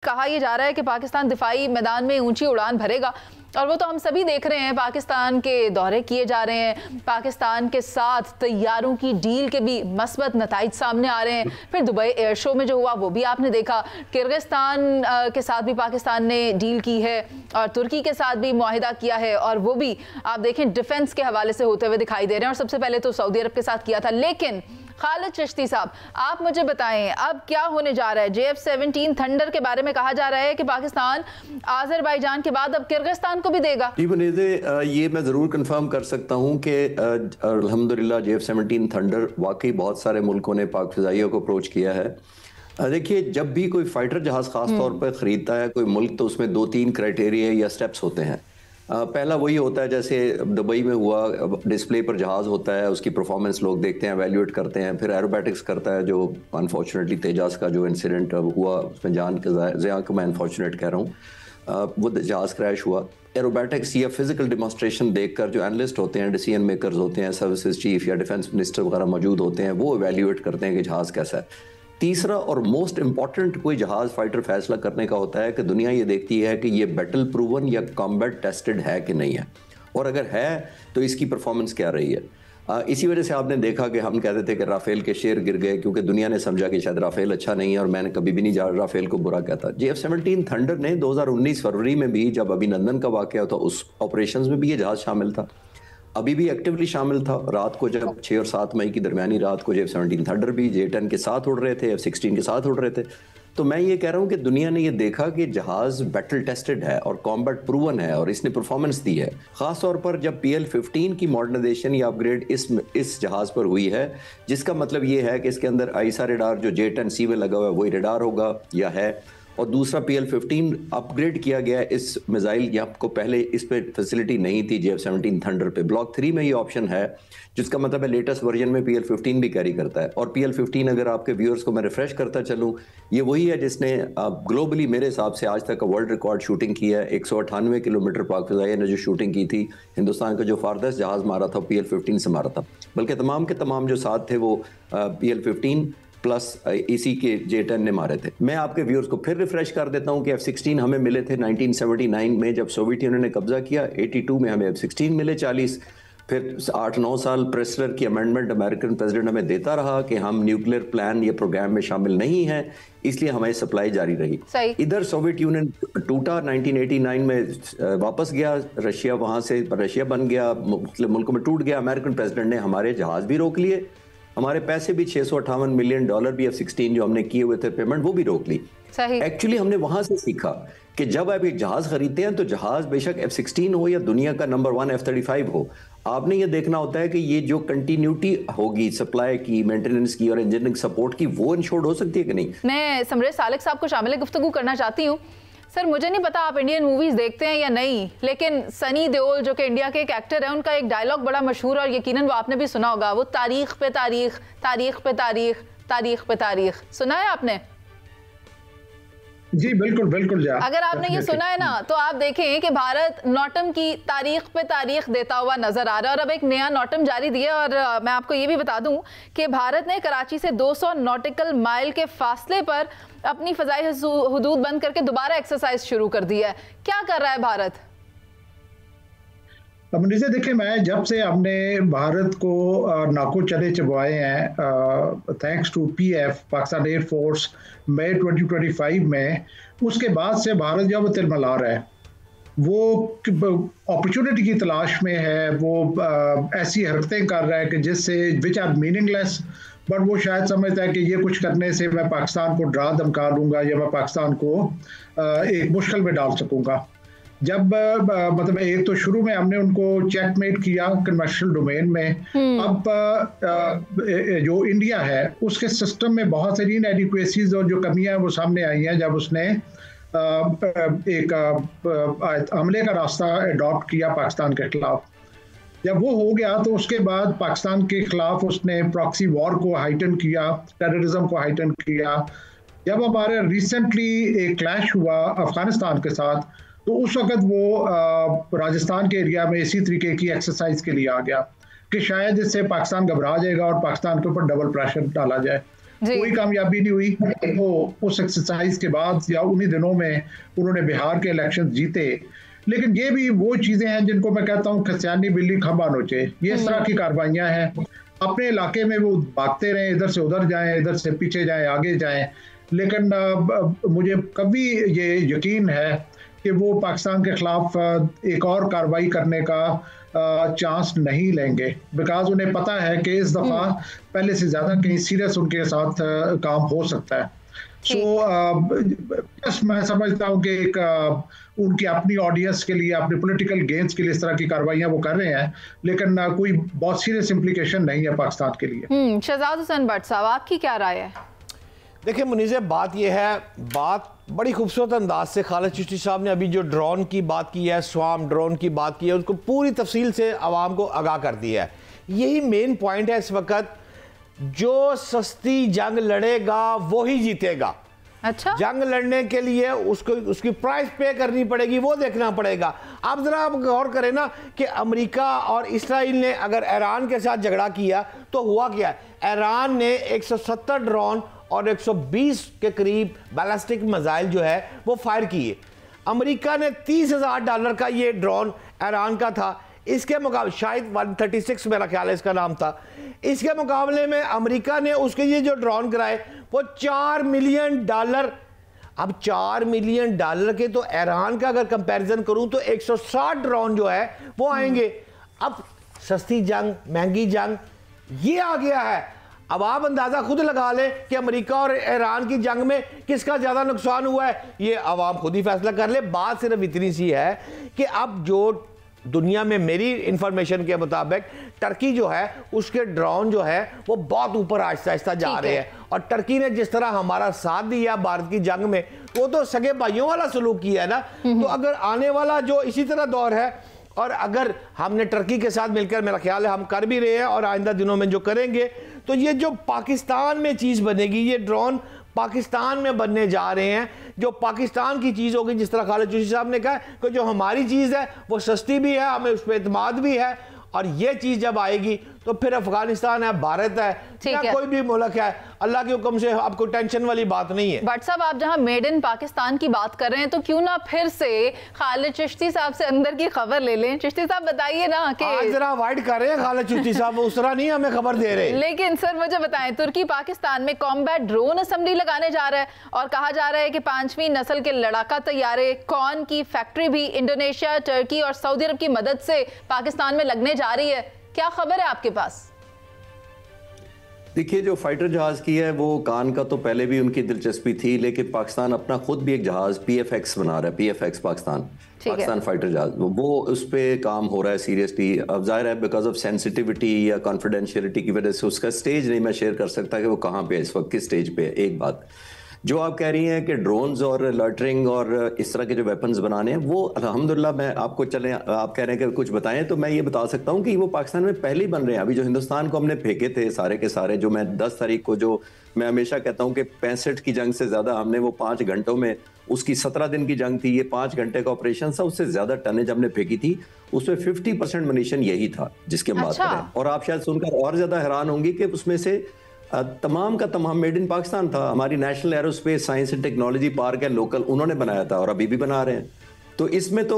कहा यह जा रहा है कि पाकिस्तान दिफाई मैदान में ऊंची उड़ान भरेगा और वो तो हम सभी देख रहे हैं। पाकिस्तान के दौरे किए जा रहे हैं, पाकिस्तान के साथ तैयारों की डील के भी मस्बत नताइज सामने आ रहे हैं। फिर दुबई एयर शो में जो हुआ वो भी आपने देखा। किर्गिस्तान के साथ भी पाकिस्तान ने डील की है और तुर्की के साथ भी मुआहिदा किया है और वो भी आप देखें डिफेंस के हवाले से होते हुए दिखाई दे रहे हैं। और सबसे पहले तो सऊदी अरब के साथ किया था। लेकिन खालिद चिश्ती साहब, आप मुझे बताएं अब क्या होने जा रहा है? JF-17 थंडर के बारे में कहा जा रहा है कि पाकिस्तान आज़रबाईजान के बाद अब किर्गिस्तान को भी देगा। जी मुनीज़े, ये मैं ज़रूर कंफर्म कर सकता हूँ कि अल्हम्दुलिल्लाह JF-17 थंडर वाकई बहुत सारे मुल्कों ने पाक फ़िज़ाइयों को अप्रोच किया है। देखिए, जब भी कोई फाइटर जहाज़ ख़ास तौर पर ख़रीदता है कोई मुल्क, तो उसमें 2-3 क्राइटेरिया या स्टेप्स होते हैं। पहला वही होता है जैसे दुबई में हुआ, डिस्प्ले पर जहाज़ होता है, उसकी परफॉर्मेंस लोग देखते हैं, एवेल्यूएट करते हैं। फिर एरोबैटिक्स करता है, जो अनफॉर्चुनेटली तेजास का जो इंसिडेंट हुआ उसमें जान के ज़िया को मैं अनफॉर्चुनेट कह रहा हूँ, वो जहाज़ क्रैश हुआ। एरोबैटिक्स या फिजिकल डिमॉन्स्ट्रेशन देखकर जो एनालिस्ट होते हैं, डिसीजन मेकर्स होते हैं, सर्विसेज चीफ या डिफेंस मिनिस्टर वगैरह मौजूद होते हैं, वो एवेल्यूएट करते हैं कि जहाज़ कैसा है। तीसरा और मोस्ट इंपॉर्टेंट कोई जहाज फाइटर फैसला करने का होता है कि दुनिया ये देखती है कि ये बैटल प्रूवन या कॉम्बैट टेस्टेड है कि नहीं है, और अगर है तो इसकी परफॉर्मेंस क्या रही है। इसी वजह से आपने देखा कि हम कहते थे कि राफेल के शेयर गिर गए क्योंकि दुनिया ने समझा कि शायद राफेल अच्छा नहीं है, और मैंने कभी भी नहीं राफेल को बुरा कहता। JF-17 थंडर ने 2019 फरवरी में भी, जब अभिनंदन का वाकया था, उस ऑपरेशंस में भी ये जहाज शामिल था, अभी भी एक्टिवली शामिल था। रात को जब 6 और 7 मई की दरमियानी रात को JF-17 थंडर भी J-10 के साथ उड़ रहे थे, F-16 के साथ उड़ रहे थे। तो मैं ये कह रहा हूँ कि दुनिया ने ये देखा कि जहाज बैटल टेस्टेड है और कॉम्बैट प्रूवन है और इसने परफॉर्मेंस दी है। खास तौर पर जब PL-15 की मॉडर्नाइजेशन या अपग्रेड इस जहाज पर हुई है, जिसका मतलब ये है कि इसके अंदर आईसा रेडार जो J-10C में लगा हुआ है वही रेडार होगा या है, और दूसरा PL-15 अपग्रेड किया गया है इस मिसाइल, या आपको पहले इस पे फैसिलिटी नहीं थी JF-17 थंडर पे। ब्लॉक 3 में ये ऑप्शन है, जिसका मतलब है लेटेस्ट वर्जन में PL-15 भी कैरी करता है। और PL-15 अगर आपके व्यूअर्स को मैं रिफ्रेश करता चलूँ, ये वही है जिसने ग्लोबली मेरे हिसाब से आज तक का वर्ल्ड रिकॉर्ड शूटिंग किया है। 198 किलोमीटर पाक फ़िज़ाइया ने जो शूटिंग की थी, हिंदुस्तान का जो फारदेस्ट जहाज़ मारा था PL-15 से मारा था, बल्कि तमाम के तमाम जो साथ थे वो PL-15 प्लस इसी के J-10 ने मारे थे। मैं आपके व्यूअर्स को फिर रिफ्रेश कर देता हूं कि F-16 हमें मिले थे 1979 में जब सोवियत यूनियन ने कब्जा किया। 82 में हमें F-16 मिले 40। फिर 8-9 साल प्रेसलर की अमेंडमेंट अमेरिकन प्रेसिडेंट हमें देता रहा कि हम न्यूक्लियर प्लान या प्रोग्राम में शामिल नहीं हैं, इसलिए हमारी सप्लाई जारी रही। इधर सोवियत यूनियन टूटा, 1989 में वापस गया रशिया, वहाँ से रशिया बन गया, मुख्तलिफ मुल्कों में टूट गया। अमेरिकन प्रेसिडेंट ने हमारे जहाज़ भी रोक लिए, हमारे पैसे भी $658 मिलियन भी F-16 जो हमने किए हुए थे पेमेंट, वो भी रोक ली। एक्चुअली हमने वहां से सीखा कि जब आप एक जहाज खरीदते हैं तो जहाज बेशक F-16 हो या दुनिया का नंबर 1 F-35 हो, आपने ये देखना होता है कि ये जो कंटिन्यूटी होगी सप्लाई की, मेंटेनेंस की और इंजीनियरिंग सपोर्ट की, वो इंश्योर्ड हो सकती है कि नहीं। मैं समरेश सालिक साहब को शामिल गुफ्तगू करना चाहती हूँ। सर, मुझे नहीं पता आप इंडियन मूवीज देखते हैं या नहीं, लेकिन सनी देओल जो कि इंडिया के एक एक्टर है, उनका एक डायलॉग बड़ा मशहूर और यकीनन वो आपने भी सुना होगा, वो तारीख पे तारीख, तारीख पे तारीख, तारीख पे तारीख। सुना है आपने? जी बिल्कुल बिल्कुल। अगर आपने ये सुना है ना, तो आप देखें कि भारत नॉटम की तारीख पे तारीख देता हुआ नजर आ रहा है और अब एक नया नॉटम जारी दिया। और मैं आपको ये भी बता दूं कि भारत ने कराची से 200 नॉटिकल माइल के फासले पर अपनी फजाई हदूद बंद करके दोबारा एक्सरसाइज शुरू कर दी है। क्या कर रहा है भारत? मुझे देखिए, मैं जब से हमने भारत को नाको चने चबवाए हैं thanks to PF Pakistan air force मई 2025 में, उसके बाद से भारत जब तिलमिला रहा है, वो अपॉर्चुनिटी की तलाश में है, वो ऐसी हरकतें कर रहा है कि जिससे विच आर मीनिंगलेस, बट वो शायद समझता है कि ये कुछ करने से मैं पाकिस्तान को डरा धमका दूंगा या मैं पाकिस्तान को एक मुश्किल में डाल सकूंगा। जब मतलब एक तो शुरू में हमने उनको चेकमेट किया कमर्शियल डोमेन में, अब जो इंडिया है उसके सिस्टम में बहुत सारी इनएडिक्वेसीज और जो कमियां वो सामने आई हैं जब उसने एक हमले का रास्ता अडॉप्ट किया पाकिस्तान के खिलाफ। जब वो हो गया तो उसके बाद पाकिस्तान के खिलाफ उसने प्रॉक्सी वॉर को हाइटन किया, टेररिज्म को हाइटन किया। जब हमारे रिसेंटली एक क्लैश हुआ अफगानिस्तान के साथ, तो उस वक्त वो राजस्थान के एरिया में इसी तरीके की एक्सरसाइज के लिए आ गया कि शायद इससे पाकिस्तान घबरा जाएगा और पाकिस्तान के ऊपर डबल प्रेशर डाला जाए। कोई कामयाबी नहीं हुई। वो उस एक्सरसाइज के बाद या उन्हीं दिनों में उन्होंने बिहार के इलेक्शन जीते। लेकिन ये भी वो चीजें हैं जिनको मैं कहता हूँ खसियानी बिल्ली खंबा नोचे, ये इस तरह की कार्रवाइयां हैं। अपने इलाके में वो भागते रहे, इधर से उधर जाएं, इधर से पीछे जाएं, आगे जाएं, लेकिन मुझे कभी ये यकीन है कि वो पाकिस्तान के खिलाफ एक और कार्रवाई करने का चांस नहीं लेंगे, बिकॉज उन्हें पता है कि इस दफा पहले से ज्यादा कहीं सीरियस उनके साथ काम हो सकता है। सो मैं समझता हूँ कि एक उनकी अपनी ऑडियंस के लिए, अपने पॉलिटिकल गेन्स के लिए इस तरह की कार्रवाइयां वो कर रहे हैं, लेकिन कोई बहुत सीरियस इम्प्लीकेशन नहीं है पाकिस्तान के लिए। शहजाद हुसैन भट्ट साहब, आपकी क्या राय है? देखिए मुनीज़, बात यह है, बात बड़ी खूबसूरत अंदाज से खालिद चिश्ती साहब ने अभी जो ड्रोन की बात की है, स्वाम ड्रोन की बात की है, उसको पूरी तफसील से आवाम को आगाह कर दिया है। यही मेन पॉइंट है इस वक्त, जो सस्ती जंग लड़ेगा वो ही जीतेगा। अच्छा, जंग लड़ने के लिए उसको उसकी प्राइस पे करनी पड़ेगी, वो देखना पड़ेगा। आप जरा आप गौर करें ना कि अमेरिका और इस्राइल ने अगर ईरान के साथ झगड़ा किया तो हुआ क्या? ईरान ने 170 ड्रोन और 120 के करीब बैलिस्टिक मिसाइल जो है वो फायर किए। अमेरिका ने $30,000 का ये ड्रोन ईरान का था, इसके मुकाबले शायद 136 मेरा ख्याल है इसका नाम था, इसके मुकाबले में अमेरिका ने उसके ये जो ड्रोन कराए वो $4 मिलियन। अब $4 मिलियन के तो ईरान का अगर कंपैरिजन करूं तो 160 ड्रोन जो है वो आएंगे। अब सस्ती जंग, महंगी जंग ये आ गया है। अब आप अंदाजा खुद लगा लें कि अमेरिका और ईरान की जंग में किसका ज्यादा नुकसान हुआ है, ये आवाम खुद ही फैसला कर ले। बात सिर्फ इतनी सी है कि अब जो दुनिया में मेरी इंफॉर्मेशन के मुताबिक टर्की जो है उसके ड्रोन जो है वो बहुत ऊपर आहिस्ता आहिस्ता जा रहे हैं। और टर्की ने जिस तरह हमारा साथ दिया भारत की जंग में, वो तो सगे भाइयों वाला सलूक किया है ना। तो अगर आने वाला जो इसी तरह दौर है, और अगर हमने टर्की के साथ मिलकर, मेरा ख्याल है हम कर भी रहे हैं और आइंदा दिनों में जो करेंगे, तो ये जो पाकिस्तान में चीज़ बनेगी, ये ड्रोन पाकिस्तान में बनने जा रहे हैं, जो पाकिस्तान की चीज़ होगी। जिस तरह खालिद चिश्ती साहब ने कहा कि जो हमारी चीज़ है वो सस्ती भी है, हमें उस पर एतमाद भी है, और ये चीज़ जब आएगी तो फिर अफगानिस्तान है, भारत है, या कोई भी मुल्क है, अल्लाह के हुक्म से आपको टेंशन वाली बात नहीं है। भट्ट साहब, आप जहां मेड इन पाकिस्तान की बात कर रहे हैं तो क्यों ना फिर से खालिद चिश्ती साहब से अंदर की खबर ले लें। चिश्ती साहब बताइए ना कि आज जरा अवॉइड कर रहे हैं खालिद चिश्ती साहब, उस तरह नहीं हमें खबर दे रहे। लेकिन सर मुझे बताएं, तुर्की पाकिस्तान में कॉम्बैट ड्रोन असेंबली लगाने जा रहा है और कहा जा रहा है कि 5वीं नस्ल के लड़ाका तैयारे कॉन की फैक्ट्री भी इंडोनेशिया, टर्की और सऊदी अरब की मदद से पाकिस्तान में लगने जा रही है। क्या खबर है आपके पास? देखिए, जो फाइटर जहाज की है वो कान का तो पहले भी उनकी दिलचस्पी थी, लेकिन पाकिस्तान अपना खुद भी एक जहाज PFX बना रहा है, PFX पाकिस्तान फाइटर जहाज, वो उस पर काम हो रहा है सीरियसली। अब जाहिर है बिकॉज ऑफ सेंसिटिविटी या कॉन्फिडेंशियलिटी की वजह से उसका स्टेज नहीं मैं शेयर कर सकता कि वो कहाँ पे है इस वक्त, किस स्टेज पे है। एक बात जो आप कह रही हैं कि ड्रोन्स और लॉटरिंग और इस तरह के जो वेपन्स बनाने हैं, वो अल्हम्दुलिल्लाह मैं आपको चलें, आप कह रहे हैं कि कुछ बताएं तो मैं ये बता सकता हूं कि वो पाकिस्तान में पहले ही बन रहे हैं। अभी जो हिंदुस्तान को हमने फेंके थे सारे के सारे, जो मैं 10 तारीख को, जो मैं हमेशा कहता हूं कि 65 की जंग से ज्यादा हमने वो 5 घंटों में, उसकी 17 दिन की जंग थी, ये 5 घंटे का ऑपरेशन था, उससे ज्यादा टनेज हमने फेंकी थी। उसमें 50% मुनीशन यही था जिसकी हम बात करें। और आप शायद सुनकर और ज्यादा हैरान होंगी कि उसमें से तमाम का तमाम मेड इन पाकिस्तान था। हमारी national aerospace science and technology park है लोकल, उन्होंने बनाया था और अभी भी बना रहे हैं। तो इसमें तो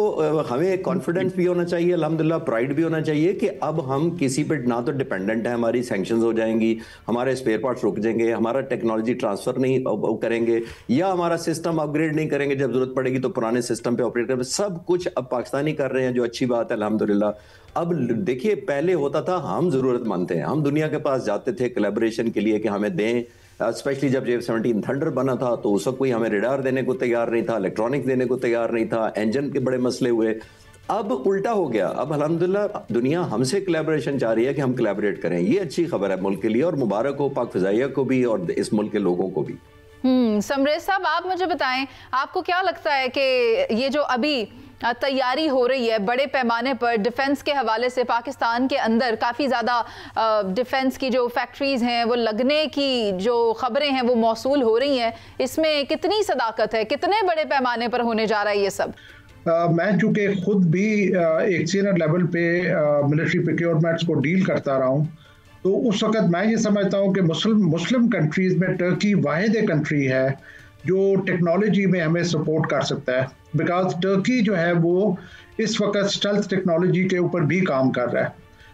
हमें कॉन्फिडेंस भी होना चाहिए, अल्हम्दुलिल्लाह प्राइड भी होना चाहिए कि अब हम किसी पे ना तो डिपेंडेंट है, हमारी सैंक्शंस हो जाएंगी, हमारे स्पेयर पार्ट्स रुक जाएंगे, हमारा टेक्नोलॉजी ट्रांसफर नहीं करेंगे, या हमारा सिस्टम अपग्रेड नहीं करेंगे, जब जरूरत पड़ेगी तो पुराने सिस्टम पे ऑपरेट करेंगे। सब कुछ अब पाकिस्तानी कर रहे हैं, जो अच्छी बात है अल्हम्दुलिल्लाह। अब देखिए, पहले होता था हम जरूरतमंद थे, हम दुनिया के पास जाते थे कोलैबोरेशन के लिए कि हमें दें, स्पेशली जब JF-17 थंडर बना था तो उस वक्त कोई हमें रेडार देने को तैयार नहीं था, इलेक्ट्रॉनिक देने को तैयार नहीं था, इंजन के बड़े मसले हुए। अब उल्टा हो गया, अब अल्हम्दुलिल्लाह दुनिया हमसे कोलैबोरेशन चाह रही है कि हम कोलैबोरेट करें। ये अच्छी खबर है मुल्क के लिए, और मुबारक हो पाक फ़िज़ाइया को भी और इस मुल्क के लोगों को भी। समरेश साहब, आप मुझे बताएं, आपको क्या लगता है कि ये जो अभी तैयारी हो रही है बड़े पैमाने पर डिफेंस के हवाले से, पाकिस्तान के अंदर काफ़ी ज़्यादा डिफेंस की जो फैक्ट्रीज हैं वो लगने की जो खबरें हैं वो मौसूल हो रही हैं, इसमें कितनी सदाकत है, कितने बड़े पैमाने पर होने जा रहा है ये सब? मैं चूंकि खुद भी एक सीनियर लेवल पे मिलिट्री प्रोक्योरमेंट्स को डील करता रहा हूँ, तो उस वक्त मैं ये समझता हूँ कि मुस्लिम कंट्रीज में टर्की वाहिद कंट्री है जो टेक्नोलॉजी में हमें सपोर्ट कर सकता है, बिकॉज टर्की जो है वो इस वक्त स्टेल्थ टेक्नोलॉजी के ऊपर भी काम कर रहा है।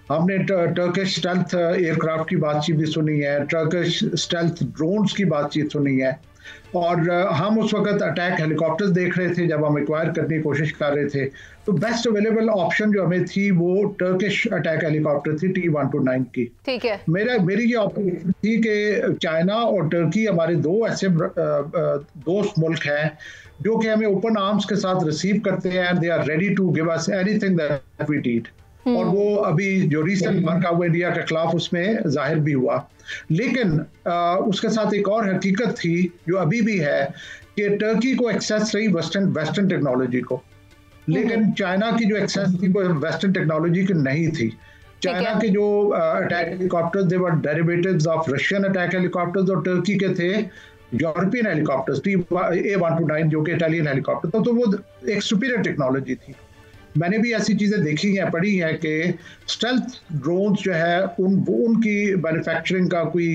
हमने टर्किश स्टेल्थ एयरक्राफ्ट की बातचीत भी सुनी है, टर्किश स्टेल्थ ड्रोन्स की बातचीत सुनी है, और हम उस वक्त अटैक हेलीकॉप्टर्स देख रहे थे जब हम एक्वायर करने की कोशिश कर रहे थे। तो बेस्ट अवेलेबल ऑप्शन जो हमें थी वो टर्किश अटैक हेलीकॉप्टर थी T-129 की। ठीक है, मेरी ये ऑप्शन थी कि चाइना और टर्की हमारे दो ऐसे दोस्त मुल्क हैं जो कि हमें ओपन आर्म्स के साथ रिसीव करते हैं, they are ready to give us anything that we need. और वो अभी जो रिसेंट मार्का हुआ इंडिया के खिलाफ उसमें जाहिर भी हुआ। लेकिन उसके साथ एक और हकीकत थी जो अभी भी है कि टर्की को एक्सेस रही वेस्टर्न टेक्नोलॉजी को, लेकिन चाइना की जो एक्सेस थी वो वेस्टर्न टेक्नोलॉजी की नहीं थी। चाइना के जो attack helicopters they were derivatives of Russian attack helicopters, और टर्की के थे यूरोपियन हेलीकॉप्टर्स A-129 जो कि इटालियन हेलीकॉप्टर था। तो वो एक सुपीरियर टेक्नोलॉजी थी। मैंने भी ऐसी चीजें देखी हैं, पढ़ी हैं कि स्टेल्थ ड्रोन्स जो है उनकी मैन्युफैक्चरिंग का कोई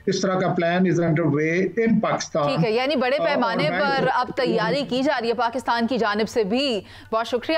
इस तरह का प्लान इज अंडर वे इन पाकिस्तान। ठीक है, यानी बड़े पैमाने पर अब तैयारी की जा रही है पाकिस्तान की जानिब से भी। बहुत शुक्रिया।